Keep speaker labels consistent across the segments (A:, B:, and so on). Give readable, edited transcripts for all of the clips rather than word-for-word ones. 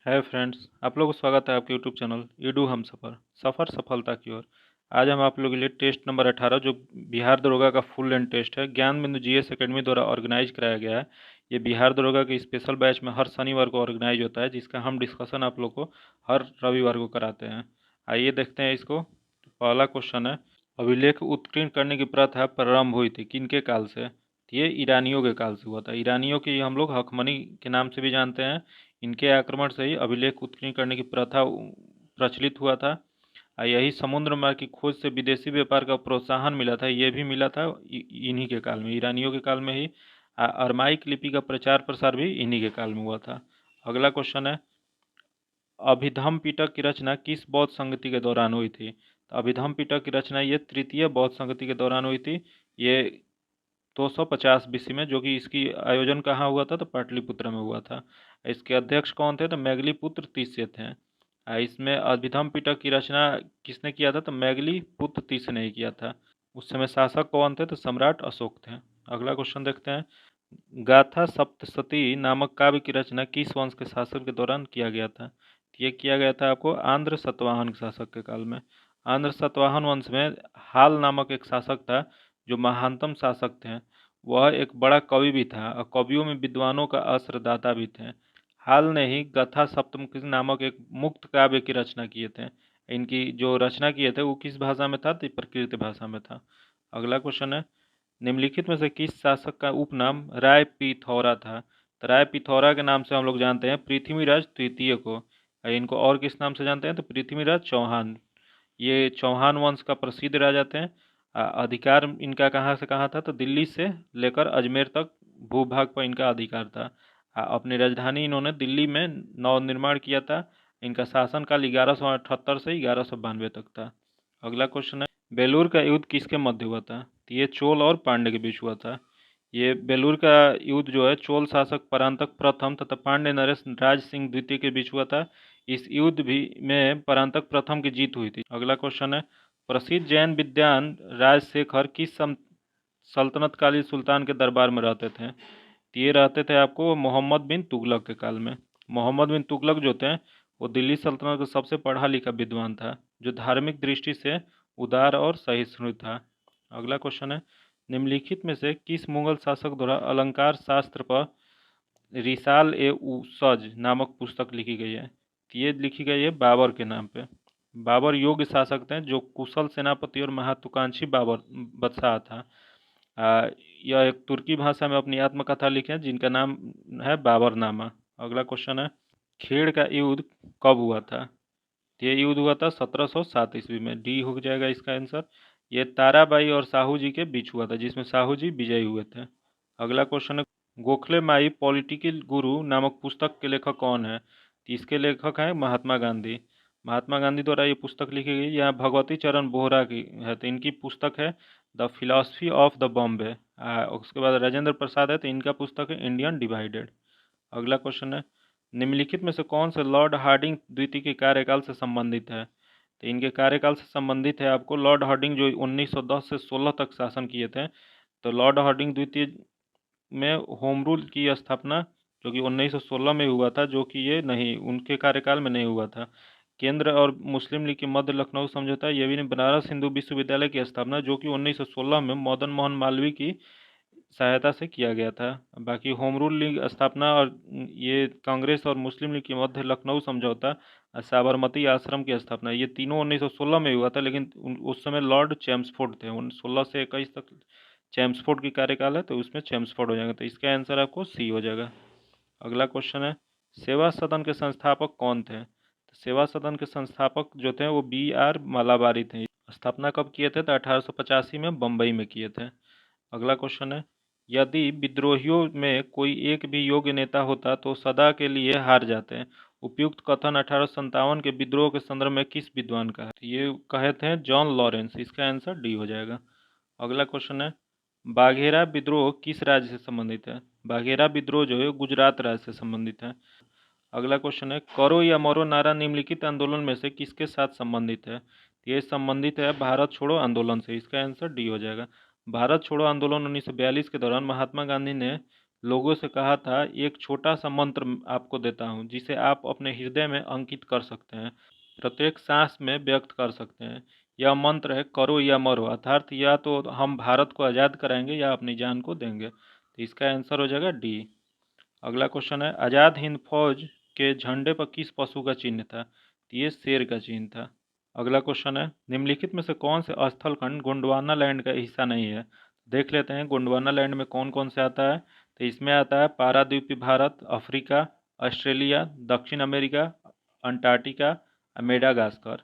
A: Hi friends, आप लोगों को स्वागत है आपके यूट्यूब चैनल ईडू हम सफ़र सफलता की ओर। आज हम आप लोगों के लिए टेस्ट नंबर 18 जो बिहार दरोगा का फुल लेंथ टेस्ट है, ज्ञान बिंदु जीएस एकेडमी द्वारा ऑर्गेनाइज कराया गया है। ये बिहार दरोगा के स्पेशल बैच में हर शनिवार को ऑर्गेनाइज होता है, जिसका हम डिस्कशन आप लोग को हर रविवार को कराते हैं। आइए देखते हैं इसको। पहला क्वेश्चन है, अभिलेख उत्कीर्ण करने की प्रथा प्रारंभ हुई थी किनके काल से? तो ये ईरानियों के काल से हुआ था। ईरानियों की हम लोग हकमनी के नाम से भी जानते हैं। इनके आक्रमण से ही अभिलेख उत्कीर्ण करने की प्रथा प्रचलित हुआ था। यही समुद्र मार्ग की खोज से विदेशी व्यापार का प्रोत्साहन मिला था, ये भी मिला था इन्हीं के काल में, ईरानियों के काल में ही। अरमाइक लिपि का प्रचार प्रसार भी इन्हीं के काल में हुआ था। अगला क्वेश्चन है, अभिधम पिटक की रचना किस बौद्ध संगति के दौरान हुई थी? तो अभिधम पिटक की रचना ये तृतीय बौद्ध संगति के दौरान हुई थी। ये 250 बीसी में, जो कि इसकी आयोजन कहाँ हुआ था? तो पाटलिपुत्र में हुआ था। इसके अध्यक्ष कौन थे? तो मैगलीपुत्र तीसरे थे। इसमें अभिधम पिटक की रचना किसने किया था? तो मैगलीपुत्र तीसरे ने ही किया था। उस समय शासक कौन थे? तो सम्राट अशोक थे। अगला क्वेश्चन देखते हैं, गाथा सप्तशती नामक काव्य की रचना किस वंश के शासक के दौरान किया गया था? ये किया गया था आपको आंध्र सतवाहन शासक के काल में। आंध्र सतवाहन वंश में हाल नामक एक शासक था, जो महानतम शासक थे। वह एक बड़ा कवि भी था और कवियों में विद्वानों का आश्रयदाता भी थे। हाल ने ही गाथा सप्तशती नामक एक मुक्त काव्य की रचना किए थे। इनकी जो रचना किए थे वो किस भाषा में था? तो प्राकृत भाषा में था। अगला क्वेश्चन है, निम्नलिखित में से किस शासक का उपनाम राय पिथौरा था? तो राय पिथौरा के नाम से हम लोग जानते हैं पृथ्वीराज तृतीय को। इनको और किस नाम से जानते हैं? तो पृथ्वीराज चौहान। ये चौहान वंश का प्रसिद्ध राजा थे। अधिकार इनका कहाँ से कहाँ था? तो दिल्ली से लेकर अजमेर तक भूभाग पर इनका अधिकार था। अपनी राजधानी इन्होंने दिल्ली में नवनिर्माण किया था। इनका शासनकाल 1178 से 1192 तक था। अगला क्वेश्चन है, बेलूर का युद्ध किसके मध्य हुआ था? तो ये चोल और पांड्य के बीच हुआ था। ये बेलूर का युद्ध जो है चोल शासक परांतक प्रथम तथा पांड्य नरेश राज सिंह द्वितीय के बीच हुआ था। इस युद्ध भी में परांतक प्रथम की जीत हुई थी। अगला क्वेश्चन है, प्रसिद्ध जैन विद्वान राजशेखर किस सल्तनतकालीन सुल्तान के दरबार में रहते थे? तो ये रहते थे आपको मोहम्मद बिन तुगलक के काल में। मोहम्मद बिन तुगलक जो थे वो दिल्ली सल्तनत का सबसे पढ़ा लिखा विद्वान था, जो धार्मिक दृष्टि से उदार और सहिष्णु था। अगला क्वेश्चन है, निम्नलिखित में से किस मुगल शासक द्वारा अलंकार शास्त्र पर रिसाल ए उसज नामक पुस्तक लिखी गई है? तो ये लिखी गई है बाबर के नाम पे। बाबर योग्य शासक थे, जो कुशल सेनापति और महत्वाकांक्षी बाबर बादशाह था। यह एक तुर्की भाषा में अपनी आत्मकथा लिखे हैं, जिनका नाम है बाबरनामा। अगला क्वेश्चन है, खेड़ का युद्ध कब हुआ था? ये युद्ध हुआ था 1707 ईस्वी में। डी हो जाएगा इसका आंसर। ये ताराबाई और साहू जी के बीच हुआ था, जिसमें साहू जी विजयी हुए थे। अगला क्वेश्चन है, गोखले माई पॉलिटिकल गुरु नामक पुस्तक के लेखक कौन है? तो इसके लेखक हैं महात्मा गांधी। महात्मा गांधी द्वारा ये पुस्तक लिखी गई। यहाँ भगवती चरण बोहरा की है, तो इनकी पुस्तक है the philosophy of the Bombay. उसके बाद राजेंद्र प्रसाद है, तो इनका पुस्तक है इंडियन डिवाइडेड। अगला क्वेश्चन है, निम्नलिखित में से कौन से लॉर्ड हार्डिंग द्वितीय के कार्यकाल से संबंधित है? तो इनके कार्यकाल से संबंधित है आपको लॉर्ड हार्डिंग, जो 1910 से 16 तक शासन किए थे। तो लॉर्ड हार्डिंग द्वितीय में होम रूल की स्थापना जो कि 1916 में हुआ था, जो कि ये नहीं, उनके कार्यकाल में नहीं हुआ था। केंद्र और मुस्लिम लीग के मध्य लखनऊ समझौता, ये भी नहीं। बनारस हिंदू विश्वविद्यालय की स्थापना, जो कि 1916 में मदन मोहन मालवीय की सहायता से किया गया था। बाकी होम रूल लीग स्थापना और ये कांग्रेस और मुस्लिम लीग के मध्य लखनऊ समझौता, साबरमती आश्रम की स्थापना, ये तीनों 1916 में हुआ था। लेकिन उस समय लॉर्ड चैम्सफोर्ड थे। 16 से 21 तक चैम्सफोर्ड की कार्यकाल है, तो उसमें चैम्सफोर्ड हो जाएगा। तो इसका आंसर आपको सी हो जाएगा। अगला क्वेश्चन है, सेवा सदन के संस्थापक कौन थे? तो सेवा सदन के संस्थापक जो थे वो B.R. मालाबारी थे। स्थापना कब किए थे? तो 1885 में बम्बई में किए थे। अगला क्वेश्चन है, यदि विद्रोहियों में कोई एक भी योग्य नेता होता तो सदा के लिए हार जाते। उपयुक्त कथन 1857 के विद्रोह के संदर्भ में किस विद्वान का है? तो ये कहे थे जॉन लॉरेंस। इसका आंसर डी हो जाएगा। अगला क्वेश्चन है, बाघेरा विद्रोह किस राज्य से संबंधित है? बाघेरा विद्रोह जो है गुजरात राज्य से संबंधित है। अगला क्वेश्चन है, करो या मरो नारा निम्नलिखित आंदोलन में से किसके साथ संबंधित है? ये संबंधित है भारत छोड़ो आंदोलन से। इसका आंसर डी हो जाएगा। भारत छोड़ो आंदोलन 1942 के दौरान महात्मा गांधी ने लोगों से कहा था, एक छोटा सा मंत्र आपको देता हूँ जिसे आप अपने हृदय में अंकित कर सकते हैं, प्रत्येक सांस में व्यक्त कर सकते हैं। यह मंत्र है करो या मरो, अर्थात या तो हम भारत को आज़ाद कराएंगे या अपनी जान को देंगे। तो इसका आंसर हो जाएगा डी। अगला क्वेश्चन है, आज़ाद हिंद फौज के झंडे पर किस पशु का चिन्ह था? तो ये शेर का चिन्ह था। अगला क्वेश्चन है, निम्नलिखित में से कौन से स्थल खंड गोंडवाना लैंड का हिस्सा नहीं है? देख लेते हैं गोंडवाना लैंड में कौन कौन से आता है। तो इसमें आता है पारादीपी भारत, अफ्रीका, ऑस्ट्रेलिया, दक्षिण अमेरिका, अंटार्कटिका, मेडागास्कर।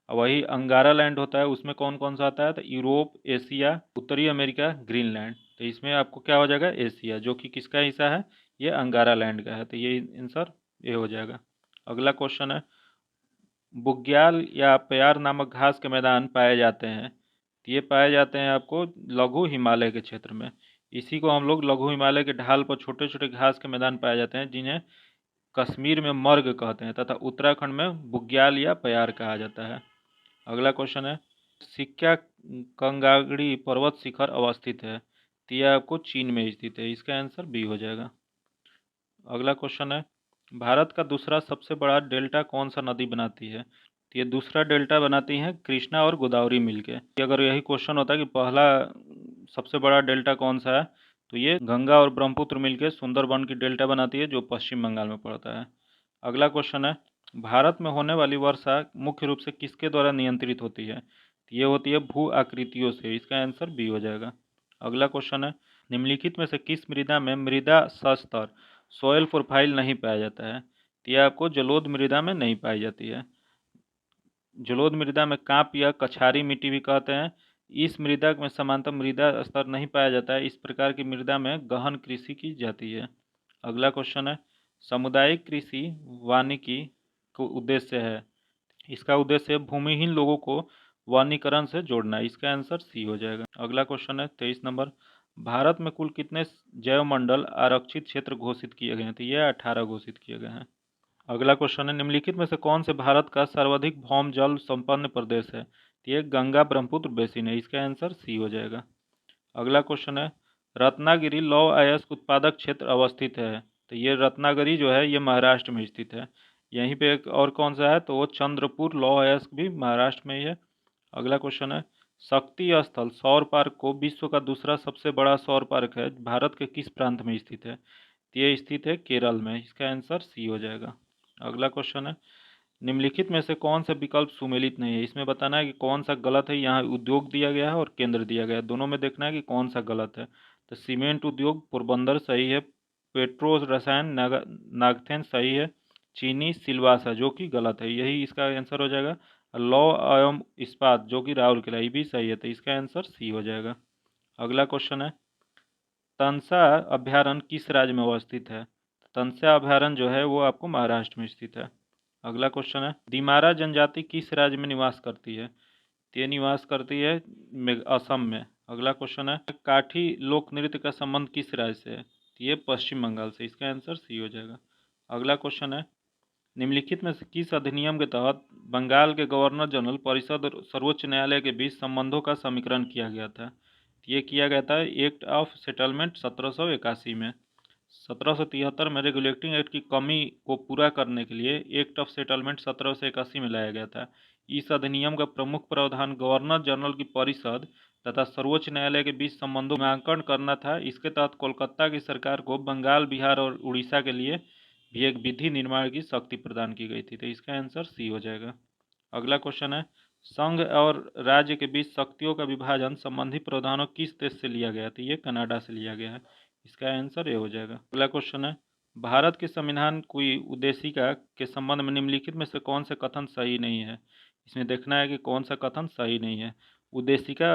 A: वही अंगारा लैंड होता है, उसमें कौन कौन सा आता है? तो यूरोप, एशिया, उत्तरी अमेरिका, ग्रीनलैंड। तो इसमें आपको क्या हो जाएगा? एशिया, जो कि किसका हिस्सा है? ये अंगारा लैंड का है। तो ये आंसर ये हो जाएगा। अगला क्वेश्चन है, बुग्याल या प्यार नामक घास के मैदान पाए जाते हैं। तो ये पाए जाते हैं आपको लघु हिमालय के क्षेत्र में। इसी को हम लोग लघु हिमालय के ढाल पर छोटे छोटे घास के मैदान पाए जाते हैं, जिन्हें कश्मीर में मर्ग कहते हैं तथा उत्तराखंड में बुग्याल या प्यार कहा जाता है। अगला क्वेश्चन है, सिक्का कंगागड़ी पर्वत शिखर अवस्थित है। तो यह आपको चीन में स्थित है। इसका आंसर बी हो जाएगा। अगला क्वेश्चन है, भारत का दूसरा सबसे बड़ा डेल्टा कौन सा नदी बनाती है? तो ये दूसरा डेल्टा बनाती हैं कृष्णा और गोदावरी मिलके। अगर यही क्वेश्चन होता कि पहला सबसे बड़ा डेल्टा कौन सा है, तो ये गंगा और ब्रह्मपुत्र मिलके सुंदरबन की डेल्टा बनाती है, जो पश्चिम बंगाल में पड़ता है। अगला क्वेश्चन है, भारत में होने वाली वर्षा मुख्य रूप से किसके द्वारा नियंत्रित होती है? तो ये होती है भू आकृतियों से। इसका आंसर बी हो जाएगा। अगला क्वेश्चन है, निम्नलिखित में से किस मृदा में मृदा स्तर सॉइल प्रोफाइल नहीं पाया जाता है? तो यह आपको जलोढ़ मृदा में नहीं पाई जाती है। जलोढ़ मृदा में कांप या कछारी मिट्टी भी कहते हैं। इस मृदा में समांतर मृदा स्तर नहीं पाया जाता है। इस प्रकार की मृदा में गहन कृषि की जाती है। अगला क्वेश्चन है, सामुदायिक कृषि वानिकी को उद्देश्य है। इसका उद्देश्य भूमिहीन लोगों को वनीकरण से जोड़ना। इसका आंसर सी हो जाएगा। अगला क्वेश्चन है 23 नंबर, भारत में कुल कितने जैवमंडल आरक्षित क्षेत्र घोषित किए गए हैं? तो यह 18 घोषित किए गए हैं। अगला क्वेश्चन है, निम्नलिखित में से कौन से भारत का सर्वाधिक भौम जल संपन्न प्रदेश है? तो ये गंगा ब्रह्मपुत्र बेसिन है। इसका आंसर सी हो जाएगा। अगला क्वेश्चन है, रत्नागिरी लौह अयस्क उत्पादक क्षेत्र अवस्थित है। तो ये रत्नागिरी जो है ये महाराष्ट्र में स्थित है। यहीं पे एक और कौन सा है, तो वो चंद्रपुर लौह अयस्क भी महाराष्ट्र में ही है। अगला क्वेश्चन है, शक्ति स्थल सौर पार्क को विश्व का दूसरा सबसे बड़ा सौर पार्क है, भारत के किस प्रांत में स्थित है? तो ये स्थित है केरल में। इसका आंसर सी हो जाएगा। अगला क्वेश्चन है, निम्नलिखित में से कौन सा विकल्प सुमेलित नहीं है? इसमें बताना है कि कौन सा गलत है। यहाँ उद्योग दिया गया है और केंद्र दिया गया है, दोनों में देखना है कि कौन सा गलत है। तो सीमेंट उद्योग पोरबंदर सही है, पेट्रो रसायन नागथेन सही है, चीनी सिलवासा जो कि गलत है, यही इसका आंसर हो जाएगा। लौह एवं इस्पात जो कि राउरकेला, ये भी सही है। तो इसका आंसर सी हो जाएगा। अगला क्वेश्चन है, तनसा अभ्यारण्य किस राज्य में अवस्थित है? तनसा अभ्यारण्य जो है वो आपको महाराष्ट्र में स्थित है। अगला क्वेश्चन है, दिमारा जनजाति किस राज्य में निवास करती है? तो ये निवास करती है असम में। अगला क्वेश्चन है, काठी लोक नृत्य का संबंध किस राज्य से है? तो ये पश्चिम बंगाल से। इसका आंसर सी हो जाएगा। अगला क्वेश्चन है, निम्नलिखित में से किस अधिनियम के तहत बंगाल के गवर्नर जनरल परिषद और सर्वोच्च न्यायालय के बीच संबंधों का समीकरण किया गया था? ये किया गया था एक्ट ऑफ सेटलमेंट 1781 में। 1773 में रेगुलेटिंग एक्ट की कमी को पूरा करने के लिए एक्ट ऑफ सेटलमेंट 1781 में लाया गया था। इस अधिनियम का प्रमुख प्रावधान गवर्नर जनरल की परिषद तथा सर्वोच्च न्यायालय के बीच संबंधों में मूल्यांकन करना था। इसके तहत कोलकाता की सरकार को बंगाल, बिहार और उड़ीसा के लिए भी एक विधि निर्माण की शक्ति प्रदान की गई थी। तो इसका आंसर सी हो जाएगा। अगला क्वेश्चन है, संघ और राज्य के बीच शक्तियों का विभाजन संबंधी प्रावधानों किस देश से लिया गया? तो ये कनाडा से लिया गया है। इसका आंसर ये हो जाएगा। अगला क्वेश्चन है, भारत के संविधान की उद्देशिका के संबंध में निम्नलिखित में से कौन से कथन सही नहीं है? इसमें देखना है कि कौन सा कथन सही नहीं है। उद्देशिका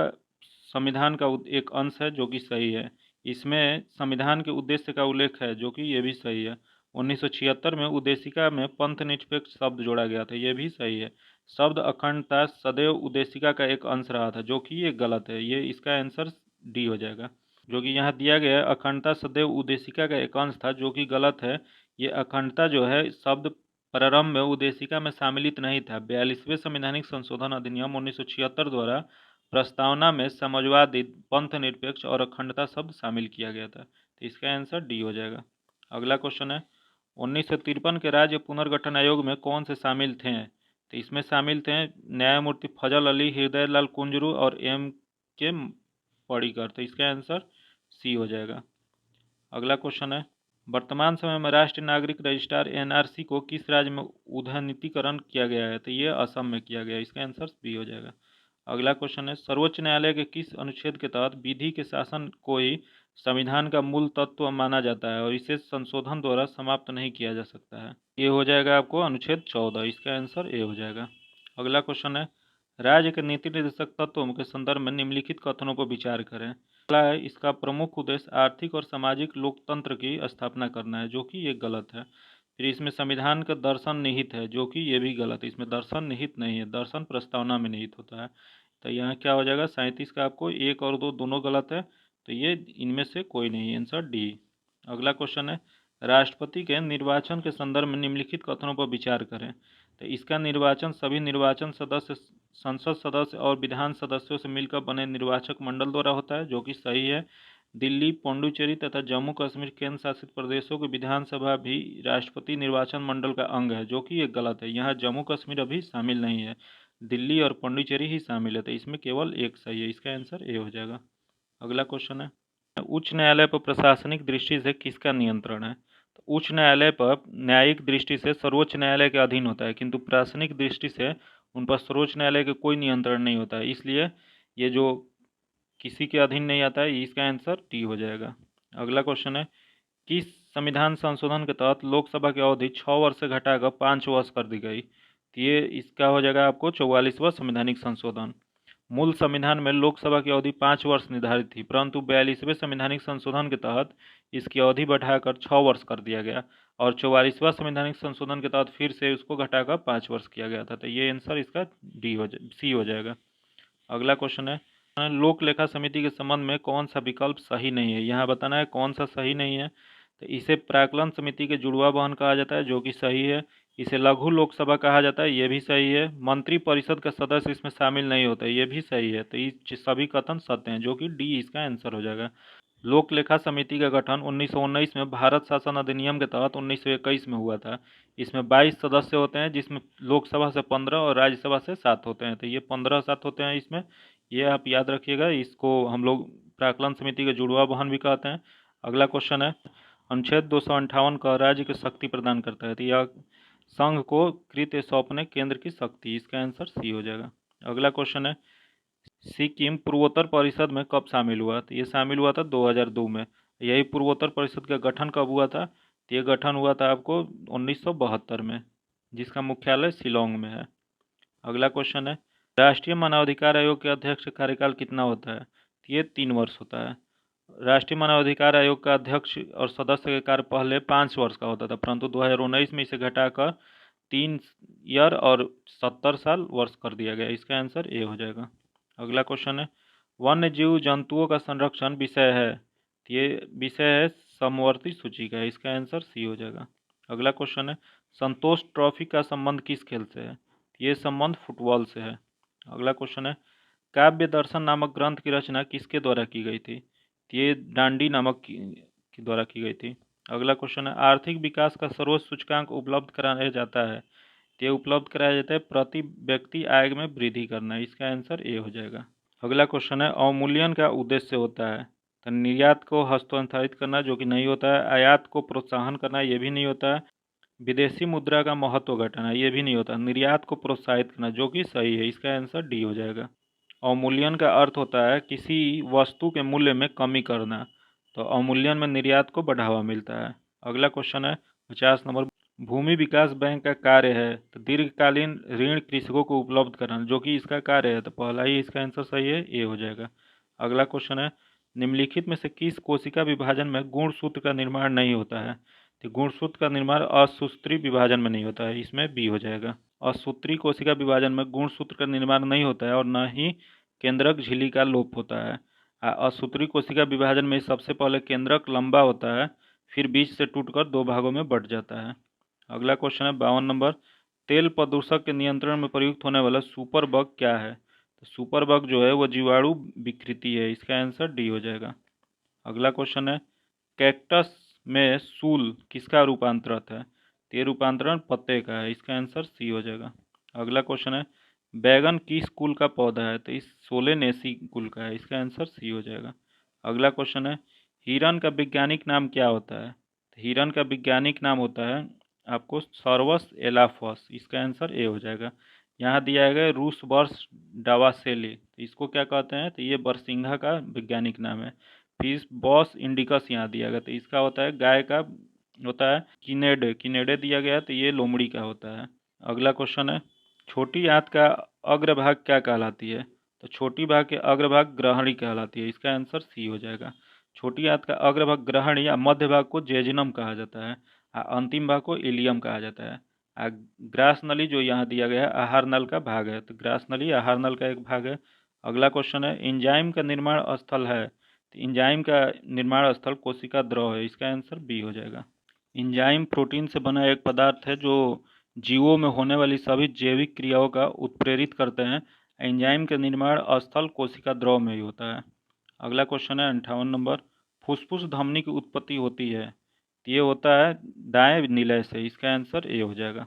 A: संविधान का एक अंश है जो कि सही है। इसमें संविधान के उद्देश्य का उल्लेख है जो कि ये भी सही है। 1976 में उद्देशिका में पंथ निरपेक्ष शब्द जोड़ा गया था, ये भी सही है। शब्द अखंडता सदैव उद्देशिका का एक अंश रहा था, जो कि ये गलत है। ये इसका आंसर डी हो जाएगा। जो कि यहाँ दिया गया है, अखंडता सदैव उद्देशिका का एक अंश था, जो कि गलत है। ये अखंडता जो है शब्द प्रारंभ में उद्देशिका में सम्मिलित नहीं था। 42वें संवैधानिक संशोधन अधिनियम 1976 द्वारा प्रस्तावना में समाजवादी, पंथ निरपेक्ष और अखंडता शब्द शामिल किया गया था। तो इसका आंसर डी हो जाएगा। अगला क्वेश्चन है 1953 के राज्य पुनर्गठन आयोग में कौन से शामिल थे? तो इसमें शामिल थे न्यायमूर्ति फजल अली, हृदय लाल कुंजरू और एम के पडिक्कर। तो इसका आंसर सी हो जाएगा। अगला क्वेश्चन है वर्तमान समय में राष्ट्रीय नागरिक रजिस्ट्रार एनआरसी को किस राज्य में उद्यनीकरण किया गया है? तो ये असम में किया गया है। इसका आंसर बी हो जाएगा। अगला क्वेश्चन है सर्वोच्च न्यायालय के किस अनुच्छेद के तहत विधि के शासन को ही संविधान का मूल तत्व माना जाता है और इसे संशोधन द्वारा समाप्त नहीं किया जा सकता है? ये हो जाएगा आपको अनुच्छेद 14। इसका आंसर ए हो जाएगा। अगला क्वेश्चन है राज्य के नीति निर्देशक तत्वों के संदर्भ में निम्नलिखित कथनों पर विचार करें। पहला है इसका प्रमुख उद्देश्य आर्थिक और सामाजिक लोकतंत्र की स्थापना करना है, जो कि ये गलत है। फिर इसमें संविधान का दर्शन निहित है, जो कि ये भी गलत है। इसमें दर्शन निहित नहीं है, दर्शन प्रस्तावना में निहित होता है। तो यहाँ क्या हो जाएगा 37 का आपको 1 और 2 दोनों गलत है, तो ये इनमें से कोई नहीं, आंसर डी। अगला क्वेश्चन है राष्ट्रपति के निर्वाचन के संदर्भ में निम्नलिखित कथनों पर विचार करें। तो इसका निर्वाचन सभी निर्वाचन सदस्य, संसद सदस्य और विधान सदस्यों से मिलकर बने निर्वाचक मंडल द्वारा होता है, जो कि सही है। दिल्ली, पुडुचेरी तथा जम्मू कश्मीर केंद्र शासित प्रदेशों की विधानसभा भी राष्ट्रपति निर्वाचन मंडल का अंग है, जो कि ये गलत है। यहाँ जम्मू कश्मीर अभी शामिल नहीं है, दिल्ली और पुडुचेरी ही शामिल है। तो इसमें केवल एक सही है, इसका आंसर ए हो जाएगा। अगला क्वेश्चन है उच्च न्यायालय पर प्रशासनिक दृष्टि से किसका नियंत्रण है? तो उच्च न्यायालय पर न्यायिक दृष्टि से सर्वोच्च न्यायालय के अधीन होता है, किंतु प्रशासनिक दृष्टि से उन पर सर्वोच्च न्यायालय के कोई नियंत्रण नहीं होता है, इसलिए ये जो किसी के अधीन नहीं आता है, इसका आंसर टी हो जाएगा। अगला क्वेश्चन है किस संविधान संशोधन के तहत लोकसभा की अवधि 6 वर्ष से घटाकर 5 वर्ष कर दी गई? तो ये इसका हो जाएगा आपको 44वां संवैधानिक संशोधन। मूल संविधान में लोकसभा की अवधि 5 वर्ष निर्धारित थी, परंतु 42वें संवैधानिक संशोधन के तहत इसकी अवधि बढ़ाकर 6 वर्ष कर दिया गया और 44वां संवैधानिक संशोधन के तहत फिर से उसको घटाकर 5 वर्ष किया गया था। तो ये आंसर इसका सी हो जाएगा। अगला क्वेश्चन है लोक लेखा समिति के संबंध में कौन सा विकल्प सही नहीं है? यहाँ बताना है कौन सा सही नहीं है। तो इसे प्राक्कलन समिति के जुड़वा बहन कहा जाता है, जो कि सही है। इसे लघु लोकसभा कहा जाता है, ये भी सही है। मंत्री परिषद का सदस्य इसमें शामिल नहीं होता है, ये भी सही है। तो ये सभी कथन सत्य हैं, जो कि डी इसका आंसर हो जाएगा। लोक लेखा समिति का गठन 1919 में भारत शासन अधिनियम के तहत 1921 में हुआ था। इसमें 22 सदस्य होते हैं, जिसमें लोकसभा से 15 और राज्यसभा से 7 होते हैं। तो ये 15-7 होते हैं इसमें, ये आप याद रखिएगा। इसको हम लोग प्राक्कलन समिति के जुड़वा बहन भी कहते हैं। अगला क्वेश्चन है अनुच्छेद 258 का राज्य को शक्ति प्रदान करता है, तो यह संघ को कृत्य सौंपने केंद्र की शक्ति। इसका आंसर सी हो जाएगा। अगला क्वेश्चन है सिक्किम पूर्वोत्तर परिषद में कब शामिल हुआ? तो ये शामिल हुआ था 2002 में। यही पूर्वोत्तर परिषद का गठन कब हुआ था? तो ये गठन हुआ था आपको 1972 में, जिसका मुख्यालय शिलोंग में है। अगला क्वेश्चन है राष्ट्रीय मानवाधिकार आयोग के अध्यक्ष का कार्यकाल कितना होता है? तो ये 3 वर्ष होता है। राष्ट्रीय मानवाधिकार आयोग का अध्यक्ष और सदस्य का कार्य पहले 5 वर्ष का होता था, परंतु 2019 में इसे घटाकर 3 ईयर और 70 साल वर्ष कर दिया गया। इसका आंसर ए हो जाएगा। अगला क्वेश्चन है वन्य जीव जंतुओं का संरक्षण विषय है, ये विषय है समवर्ती सूची का। इसका आंसर सी हो जाएगा। अगला क्वेश्चन है संतोष ट्रॉफी का संबंध किस खेल से है? ये संबंध फुटबॉल से है। अगला क्वेश्चन है काव्य दर्शन नामक ग्रंथ की रचना किसके द्वारा की गई थी? ये डांडी नामक की द्वारा की गई थी। अगला क्वेश्चन है आर्थिक विकास का सर्वोच्च सूचकांक उपलब्ध कराया जाता है, ये उपलब्ध कराया जाता है प्रति व्यक्ति आय में वृद्धि करना। इसका आंसर ए हो जाएगा। अगला क्वेश्चन है अवमूल्यन का उद्देश्य होता है? तो निर्यात को हस्तांतरित करना, जो कि नहीं होता है। आयात को प्रोत्साहन करना, ये भी नहीं होता है। विदेशी मुद्रा का महत्व घटाना, ये भी नहीं होता। निर्यात को प्रोत्साहित करना, जो कि सही है। इसका आंसर डी हो जाएगा। अवमूल्यन का अर्थ होता है किसी वस्तु के मूल्य में कमी करना, तो अवमूल्यन में निर्यात को बढ़ावा मिलता है। अगला क्वेश्चन है 50 नंबर भूमि विकास बैंक का कार्य है तो दीर्घकालीन ऋण कृषकों को उपलब्ध कराना, जो कि इसका कार्य है। तो पहला ही इसका आंसर सही है, ए हो जाएगा। अगला क्वेश्चन है निम्नलिखित में से किस कोशिका विभाजन में गुणसूत्र का निर्माण नहीं होता है? तो गुणसूत्र का निर्माण असूत्री विभाजन में नहीं होता है, इसमें बी हो जाएगा। असूत्री कोशिका विभाजन में गुणसूत्र का निर्माण नहीं होता है और न ही केंद्रक झिल्ली का लोप होता है। असूत्री कोशिका विभाजन में सबसे पहले केंद्रक लंबा होता है, फिर बीच से टूटकर 2 भागों में बंट जाता है। अगला क्वेश्चन है 52 नंबर तेल प्रदूषक के नियंत्रण में प्रयुक्त होने वाला सुपर बग क्या है? तो सुपर बग जो है वो जीवाणु विकृति है। इसका आंसर डी हो जाएगा। अगला क्वेश्चन है कैक्टस में सूल किसका रूपांतरित है? तो ये रूपांतरण पत्ते का है, इसका आंसर सी हो जाएगा। अगला क्वेश्चन है बैगन किस कुल का पौधा है? तो इस सोलेनेसी कुल का है, इसका आंसर सी हो जाएगा। अगला क्वेश्चन है हिरन का वैज्ञानिक नाम क्या होता है? तो हिरन का वैज्ञानिक नाम होता है आपको सर्वस एलाफस, इसका आंसर ए हो जाएगा। यहाँ दिया गया रूस बर्स डावासेली, तो इसको क्या कहते हैं? तो ये बरसिंघा का वैज्ञानिक नाम है। फिर बॉस इंडिकस यहाँ दिया गया, तो इसका होता है गाय का होता है किनेडे, किनेडे दिया गया तो ये लोमड़ी का होता है। अगला क्वेश्चन है छोटी आंत का अग्रभाग क्या कहलाती है? तो छोटी भाग के अग्रभाग ग्रहणी कहलाती है, इसका आंसर सी हो जाएगा। छोटी आंत का अग्रभाग ग्रहणी या मध्य भाग को जेजिनम कहा जाता है, अंतिम भाग को इलियम कहा जाता है। ग्रास नली जो यहाँ दिया गया है आहार नल का भाग है, तो ग्रास नली आहार नल का एक भाग है। अगला क्वेश्चन है एंजाइम का निर्माण स्थल है? तो एंजाइम का निर्माण स्थल कोशिका द्रव है, इसका आंसर बी हो जाएगा। एंजाइम प्रोटीन से बना एक पदार्थ है जो जीवों में होने वाली सभी जैविक क्रियाओं का उत्प्रेरित करते हैं। एंजाइम का निर्माण स्थल कोशिका द्रव में ही होता है। अगला क्वेश्चन है 58 नंबर फुफ्फुस धमनी की उत्पत्ति होती है? तो ये होता है दाएं निलय से, इसका आंसर ए हो जाएगा।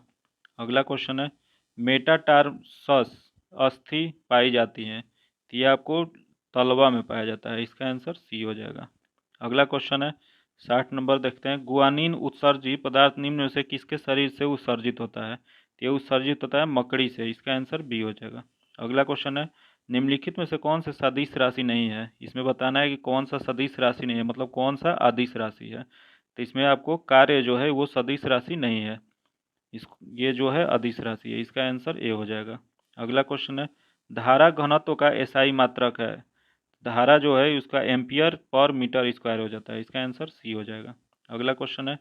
A: अगला क्वेश्चन है मेटाटार्सस अस्थि पाई जाती हैं? तो ये आपको तलवा में पाया जाता है, इसका आंसर सी हो जाएगा। अगला क्वेश्चन है 60 नंबर देखते हैं गुआनिन उत्सर्जी पदार्थ निम्न में से किसके शरीर से उत्सर्जित होता है? तो ये उत्सर्जित होता है मकड़ी से, इसका आंसर बी हो जाएगा। अगला क्वेश्चन है निम्नलिखित में से कौन सा सदिश राशि नहीं है? इसमें बताना है कि कौन सा सदिश राशि नहीं है, मतलब कौन सा अदिश राशि है। तो इसमें आपको कार्य जो है वो सदिश राशि नहीं है, इस ये जो है अदिश राशि है, इसका आंसर ए हो जाएगा। अगला क्वेश्चन है धारा घनत्व का एसआई मात्रक है? धारा जो है उसका एम्पियर पर मीटर स्क्वायर हो जाता है, इसका आंसर सी हो जाएगा। अगला क्वेश्चन है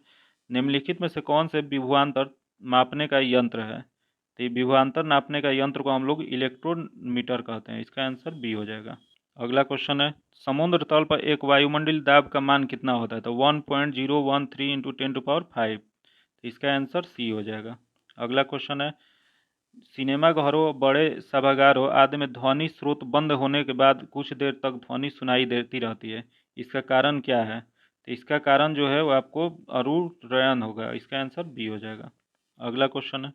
A: निम्नलिखित में से कौन से विभवांतर मापने का यंत्र है? तो ये विभवांतर नापने का यंत्र को हम लोग इलेक्ट्रोमीटर कहते हैं, इसका आंसर बी हो जाएगा। अगला क्वेश्चन है समुद्र तल पर एक वायुमंडलीय दाब का मान कितना होता है? तो 1.013 इंटू 10⁵, इसका आंसर सी हो जाएगा। अगला क्वेश्चन है सिनेमा घरों बड़े सभागारों आदि में ध्वनि स्रोत बंद होने के बाद कुछ देर तक ध्वनि सुनाई देती रहती है, इसका कारण क्या है? तो इसका कारण जो है वो आपको अरुणरयन होगा, इसका आंसर बी हो जाएगा। अगला क्वेश्चन है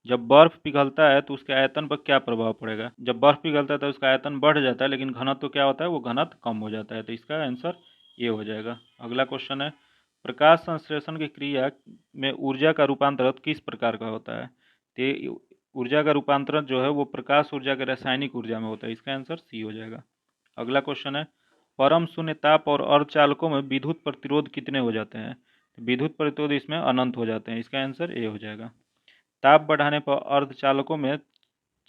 A: जब बर्फ पिघलता है तो उसके आयतन पर क्या प्रभाव पड़ेगा? जब बर्फ पिघलता है तो उसका आयतन बढ़ जाता है, लेकिन घनत्व क्या होता है? वो घनत्व कम हो जाता है, तो इसका आंसर ये हो जाएगा। अगला क्वेश्चन है प्रकाश संश्लेषण की क्रिया में ऊर्जा का रूपांतरण किस प्रकार का होता है? तो ऊर्जा का रूपांतरण जो है वो प्रकाश ऊर्जा के रासायनिक ऊर्जा में होता है, इसका आंसर सी हो जाएगा। अगला क्वेश्चन है परम शून्य ताप और अर्धचालकों में विद्युत प्रतिरोध कितने हो जाते हैं? तो विद्युत प्रतिरोध इसमें अनंत हो जाते हैं, इसका आंसर ए हो जाएगा। ताप बढ़ाने पर अर्धचालकों में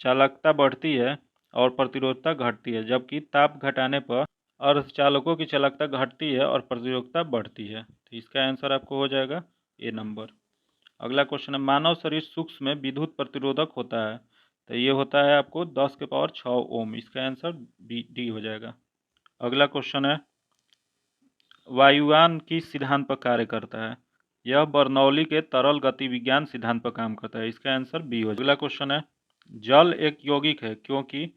A: चालकता बढ़ती है और प्रतिरोधकता घटती है, जबकि ताप घटाने पर अर्धचालकों की चालकता घटती है और प्रतिरोधकता बढ़ती है, तो इसका आंसर आपको हो जाएगा ए नंबर। अगला क्वेश्चन है मानव शरीर सूक्ष्म में विद्युत प्रतिरोधक होता है? तो ये होता है आपको 10⁶ ओम, इसका आंसर बी डी हो जाएगा। अगला क्वेश्चन है वायुयान किस सिद्धांत पर कार्य करता है? यह बर्नौली के तरल गति विज्ञान सिद्धांत पर काम करता है, इसका आंसर बी हो जाएगा। अगला क्वेश्चन है जल एक यौगिक है क्योंकि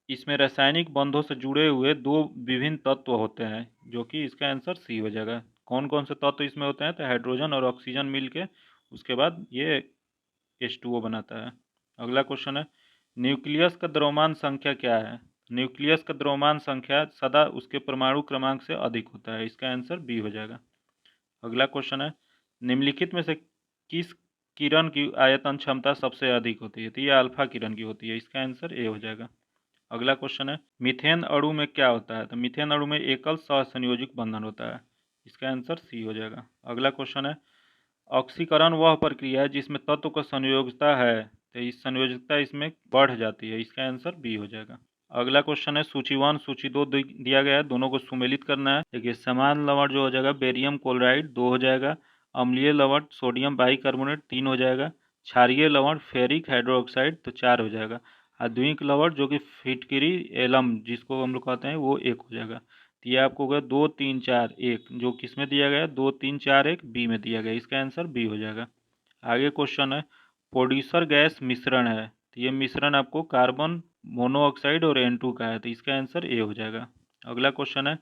A: इसमें रासायनिक बंधों से जुड़े हुए दो विभिन्न तत्व होते हैं, जो कि इसका आंसर सी हो जाएगा। कौन कौन से तत्व इसमें होते हैं? तो हाइड्रोजन और ऑक्सीजन मिलके उसके बाद ये H2O बनाता है। अगला क्वेश्चन है न्यूक्लियस का द्रव्यमान संख्या क्या है? न्यूक्लियस का द्रव्यमान संख्या सदा उसके परमाणु क्रमांक से अधिक होता है, इसका आंसर बी हो जाएगा। अगला क्वेश्चन है निम्नलिखित में से किस किरण की आयतन क्षमता सबसे अधिक होती है? तो ये अल्फा किरण की होती है, इसका आंसर ए हो जाएगा। अगला क्वेश्चन है मीथेन अणु में क्या होता है? तो मीथेन अणु में एकल सहसंयोजक बंधन होता है, इसका आंसर सी हो जाएगा। अगला क्वेश्चन है ऑक्सीकरण वह प्रक्रिया है जिसमें तत्व का संयोजकता है, तो इस संयोजकता इसमें बढ़ जाती है, इसका आंसर बी हो जाएगा। अगला क्वेश्चन है सूची 1 सूची 2 दिया गया है, दोनों को सुमेलित करना है। देखिए समान लवण जो हो जाएगा बेरियम क्लोराइड 2 हो जाएगा, अम्लीय लवण सोडियम बाइकार्बोनेट 3 हो जाएगा, क्षारीय लवण फेरिक हाइड्रोक्साइड तो 4 हो जाएगा, आद्विक लवण जो कि फिटकिरी एलम जिसको हम लोग कहते हैं वो 1 हो जाएगा। तो ये आपको होगा 2 3 4 1, जो किस में दिया गया 2 3 4 1 बी में दिया गया, इसका आंसर बी हो जाएगा। आगे क्वेश्चन है प्रोड्यूसर गैस मिश्रण है, तो ये मिश्रण आपको कार्बन मोनोऑक्साइड और N2 का है, तो इसका आंसर ए हो जाएगा। अगला क्वेश्चन है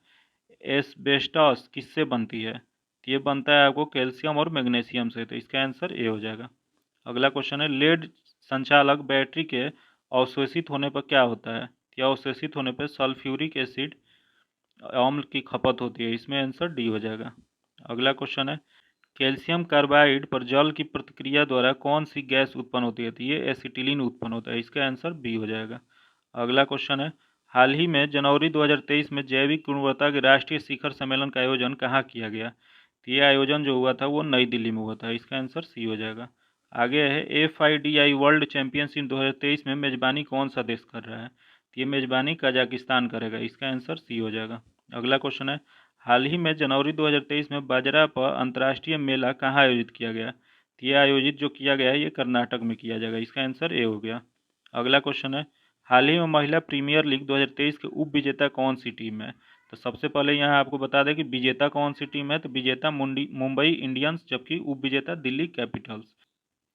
A: एस्बेस्टॉस किससे बनती है? तो ये बनता है आपको कैल्शियम और मैग्नीशियम से, तो इसका आंसर ए हो जाएगा। अगला क्वेश्चन है, लेड संचालक बैटरी के अवशोषित होने पर क्या होता है? या अवशोषित होने पर सल्फ्यूरिक एसिड अम्ल की खपत होती है, इसमें आंसर डी हो जाएगा। अगला क्वेश्चन है, कैल्शियम कार्बाइड पर जल की प्रतिक्रिया द्वारा कौन सी गैस उत्पन्न होती है? तो ये एसिटिलीन उत्पन्न होता है, इसका आंसर बी हो जाएगा। अगला क्वेश्चन है, हाल ही में जनवरी 2023 में जैविक गुणवत्ता के राष्ट्रीय शिखर सम्मेलन का आयोजन कहाँ किया गया? तो ये आयोजन जो हुआ था वो नई दिल्ली में हुआ था, इसका आंसर सी हो जाएगा। आगे है, FIDI वर्ल्ड चैंपियनशिप 2023 में मेजबानी कौन सा देश कर रहा है? तो ये मेजबानी कजाकिस्तान करेगा, इसका आंसर सी हो जाएगा। अगला क्वेश्चन है, हाल ही में जनवरी 2023 में बाजरा पर अंतर्राष्ट्रीय मेला कहाँ आयोजित किया गया? तो ये आयोजित जो किया गया है ये कर्नाटक में किया जाएगा, इसका आंसर ए हो गया। अगला क्वेश्चन है, हाल ही में महिला प्रीमियर लीग 2023 के उप विजेता कौन सी टीम है? तो सबसे पहले यहाँ आपको बता दें कि विजेता कौन सी टीम है, तो विजेता मुंबई इंडियंस, जबकि उप विजेता दिल्ली कैपिटल्स।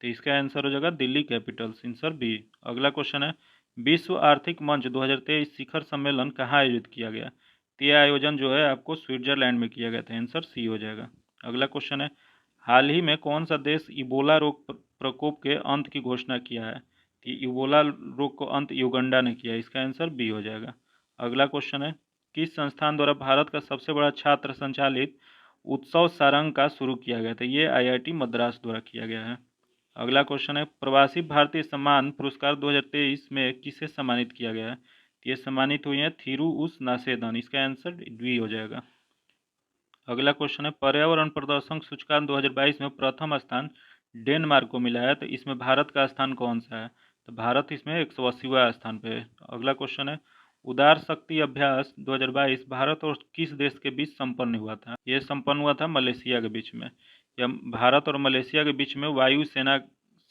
A: तो इसका आंसर हो जाएगा दिल्ली कैपिटल्स, आंसर बी। अगला क्वेश्चन है, विश्व आर्थिक मंच 2023 शिखर सम्मेलन कहाँ आयोजित किया गया? तो यह आयोजन जो है आपको स्विट्जरलैंड में किया गया था, आंसर सी हो जाएगा। अगला क्वेश्चन है, हाल ही में कौन सा देश इबोला रोग प्रकोप के अंत की घोषणा किया है? कि इबोला रोग को अंत युगांडा ने किया, इसका आंसर बी हो जाएगा। अगला क्वेश्चन है, किस संस्थान द्वारा भारत का सबसे बड़ा छात्र संचालित उत्सव सारंग का शुरू किया गया था? ये IIT मद्रास द्वारा किया गया है। अगला क्वेश्चन है, प्रवासी भारतीय सम्मान पुरस्कार 2023 में किसे सम्मानित किया गया है? ये सम्मानित हुई है थिरुउस नासेदन, इसका आंसर डी हो जाएगा। अगला क्वेश्चन है, पर्यावरण प्रदर्शन सूचकांक 2022 में प्रथम स्थान डेनमार्क को मिला है, तो इसमें भारत का स्थान कौन सा है? तो भारत इसमें 180वां स्थान पे है। अगला क्वेश्चन है, उदार शक्ति अभ्यास 2022 भारत और किस देश के बीच संपन्न हुआ था? ये संपन्न हुआ था मलेशिया के बीच में। यह भारत और मलेशिया के बीच में वायु सेना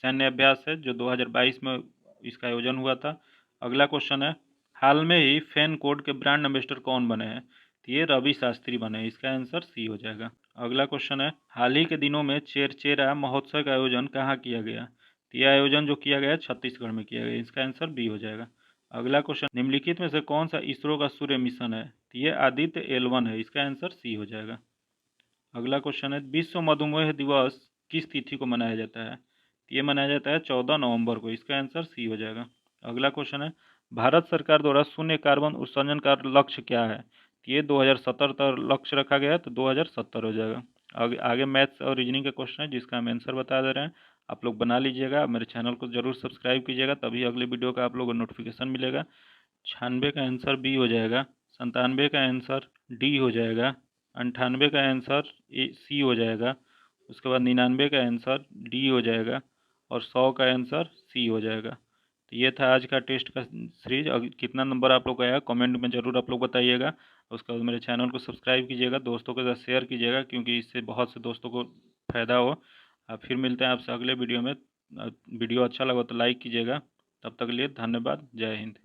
A: सैन्य अभ्यास है जो 2022 में इसका आयोजन हुआ था। अगला क्वेश्चन है, हाल में ही फैन कोड के ब्रांड एम्बेसडर कौन बने हैं? तो ये रवि शास्त्री बने, इसका आंसर सी हो जाएगा। अगला क्वेश्चन है, हाल ही के दिनों में चेरचेरा महोत्सव का आयोजन कहाँ किया गया? तो यह आयोजन जो किया गया छत्तीसगढ़ में किया गया, इसका आंसर बी हो जाएगा। अगला क्वेश्चन, निम्नलिखित में से कौन सा इसरो का सूर्य मिशन है? तो ये आदित्य L1 है, इसका आंसर सी हो जाएगा। अगला क्वेश्चन है, विश्व मधुमेह दिवस किस तिथि को मनाया जाता है? तो ये मनाया जाता है 14 नवंबर को, इसका आंसर सी हो जाएगा। अगला क्वेश्चन है, भारत सरकार द्वारा शून्य कार्बन उत्सर्जन का लक्ष्य क्या है? तो ये 2070 तक लक्ष्य रखा गया है, तो 2070 हो जाएगा। आगे मैथ्स और रीजनिंग का क्वेश्चन है जिसका हम आंसर बता दे रहे हैं, आप लोग बना लीजिएगा। मेरे चैनल को जरूर सब्सक्राइब कीजिएगा, तभी अगले वीडियो का आप लोगों को नोटिफिकेशन मिलेगा। 96 का आंसर बी हो जाएगा, 97 का आंसर डी हो जाएगा, 98 का आंसर सी हो जाएगा, उसके बाद 99 का आंसर डी हो जाएगा और 100 का आंसर सी हो जाएगा। तो ये था आज का टेस्ट का सीरीज। कितना नंबर आप लोग का आया कमेंट में ज़रूर आप लोग बताइएगा। उसके बाद मेरे चैनल को सब्सक्राइब कीजिएगा, दोस्तों के साथ शेयर कीजिएगा क्योंकि इससे बहुत से दोस्तों को फ़ायदा हो। अब फिर मिलते हैं आपसे अगले वीडियो में। वीडियो अच्छा लगा तो लाइक कीजिएगा। तब तक के लिए धन्यवाद, जय हिंद।